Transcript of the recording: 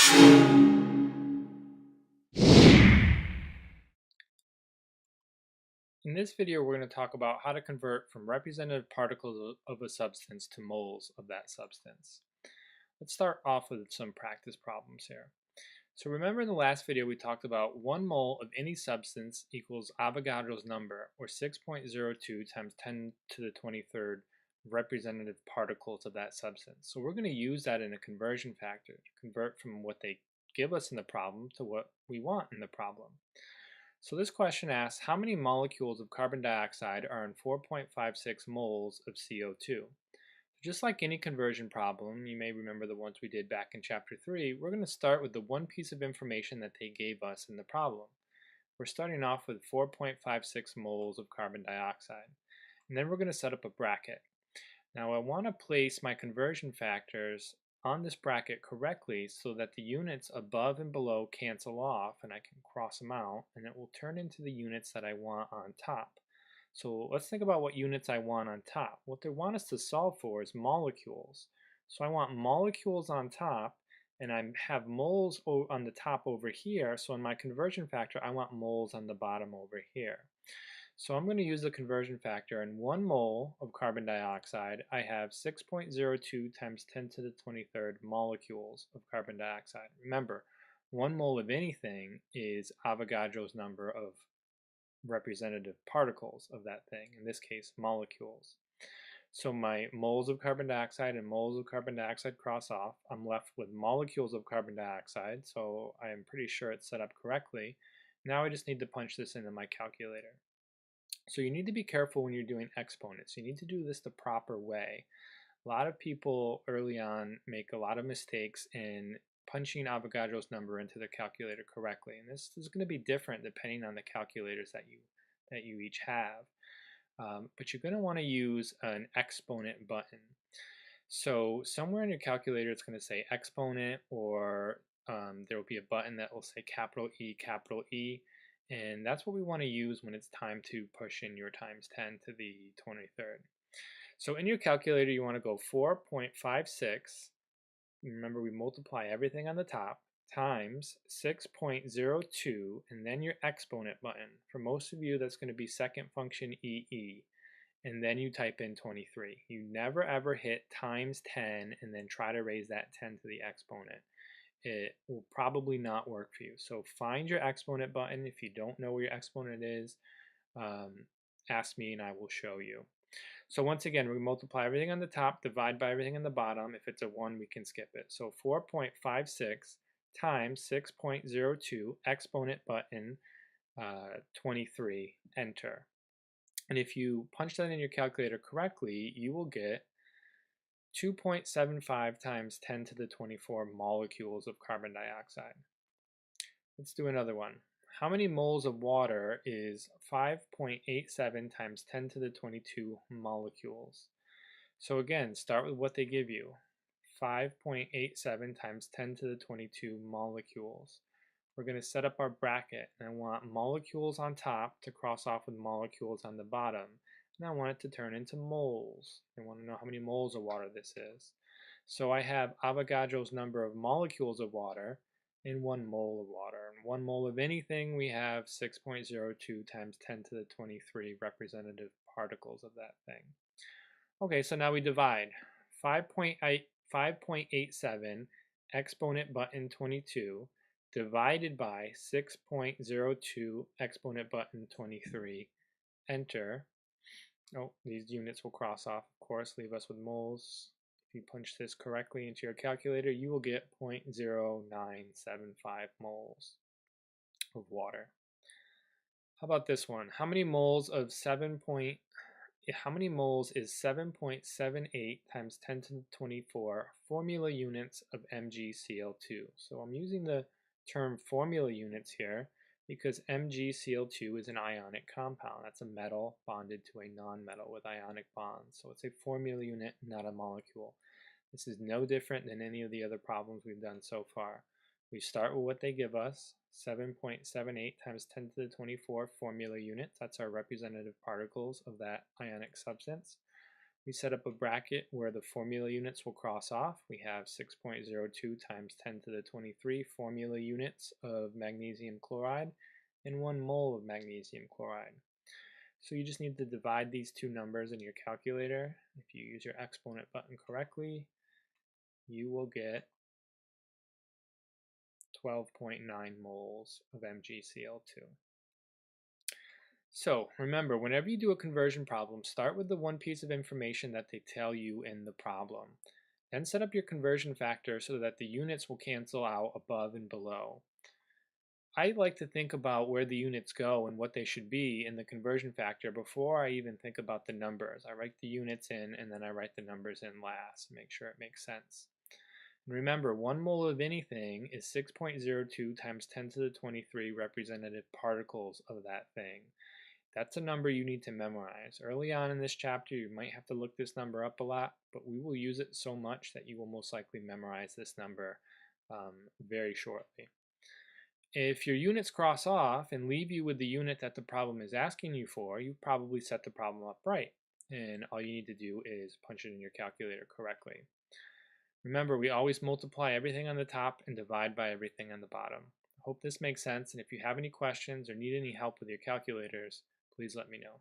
In this video, we're going to talk about how to convert from representative particles of a substance to moles of that substance. Let's start off with some practice problems here. So remember in the last video we talked about 1 mole of any substance equals Avogadro's number, or 6.02 times 10 to the 23rd representative particles of that substance. So we're going to use that in a conversion factor to convert from what they give us in the problem to what we want in the problem. So this question asks, how many molecules of carbon dioxide are in 4.56 moles of CO2? Just like any conversion problem, you may remember the ones we did back in chapter 3, we're going to start with the one piece of information that they gave us in the problem. We're starting off with 4.56 moles of carbon dioxide, and then we're going to set up a bracket. Now I want to place my conversion factors on this bracket correctly so that the units above and below cancel off and I can cross them out, and it will turn into the units that I want on top. So let's think about what units I want on top. What they want us to solve for is molecules. So I want molecules on top, and I have moles on the top over here. So in my conversion factor, I want moles on the bottom over here. So I'm going to use the conversion factor. In 1 mole of carbon dioxide, I have 6.02 times 10 to the 23rd molecules of carbon dioxide. Remember, 1 mole of anything is Avogadro's number of representative particles of that thing, in this case, molecules. So my moles of carbon dioxide and moles of carbon dioxide cross off. I'm left with molecules of carbon dioxide, so I am pretty sure it's set up correctly. Now I just need to punch this into my calculator. So you need to be careful when you're doing exponents. You need to do this the proper way. A lot of people early on make a lot of mistakes in punching Avogadro's number into the calculator correctly. And this is going to be different depending on the calculators that you each have. But you're going to want to use an exponent button. So somewhere in your calculator it's going to say exponent, or there will be a button that will say capital E, and that's what we want to use when it's time to push in your times 10 to the 23rd. So in your calculator you want to go 4.56, remember we multiply everything on the top, times 6.02, and then your exponent button. For most of you that's going to be second function EE, and then you type in 23. You never ever hit times 10 and then try to raise that 10 to the exponent. It will probably not work for you. So find your exponent button. If you don't know where your exponent is, ask me and I will show you. So once again, we multiply everything on the top, divide by everything on the bottom. If it's a 1, we can skip it. So 4.56 times 6.02, exponent button, 23, enter. And if you punch that in your calculator correctly, you will get 2.75 times 10 to the 24 molecules of carbon dioxide. Let's do another one. How many moles of water is 5.87 times 10 to the 22 molecules? So again, start with what they give you. 5.87 times 10 to the 22 molecules. We're going to set up our bracket, and I want molecules on top to cross off with molecules on the bottom. And I want it to turn into moles. I want to know how many moles of water this is. So I have Avogadro's number of molecules of water in 1 mole of water. And 1 mole of anything, we have 6.02 times 10 to the 23 representative particles of that thing. Okay, so now we divide. 5.87 exponent button 22 divided by 6.02 exponent button 23, enter. Oh, these units will cross off, of course, leave us with moles. If you punch this correctly into your calculator, you will get 0.0975 moles of water. How about this one? How many moles is 7.78 times 10 to the 24 formula units of MgCl2? So I'm using the term formula units here because MgCl2 is an ionic compound. That's a metal bonded to a nonmetal with ionic bonds. So it's a formula unit, not a molecule. This is no different than any of the other problems we've done so far. We start with what they give us, 7.78 times 10 to the 24 formula units. That's our representative particles of that ionic substance. We set up a bracket where the formula units will cross off. We have 6.02 times 10 to the 23 formula units of magnesium chloride and 1 mole of magnesium chloride. So you just need to divide these two numbers in your calculator. If you use your exponent button correctly, you will get 12.9 moles of MgCl2. So remember, whenever you do a conversion problem, start with the one piece of information that they tell you in the problem. Then set up your conversion factor so that the units will cancel out above and below. I like to think about where the units go and what they should be in the conversion factor before I even think about the numbers. I write the units in and then I write the numbers in last to make sure it makes sense. And remember, 1 mole of anything is 6.02 times 10 to the 23 representative particles of that thing. That's a number you need to memorize. Early on in this chapter, you might have to look this number up a lot, but we will use it so much that you will most likely memorize this number very shortly. If your units cross off and leave you with the unit that the problem is asking you for, you've probably set the problem up right. And all you need to do is punch it in your calculator correctly. Remember, we always multiply everything on the top and divide by everything on the bottom. I hope this makes sense, and if you have any questions or need any help with your calculators, please let me know.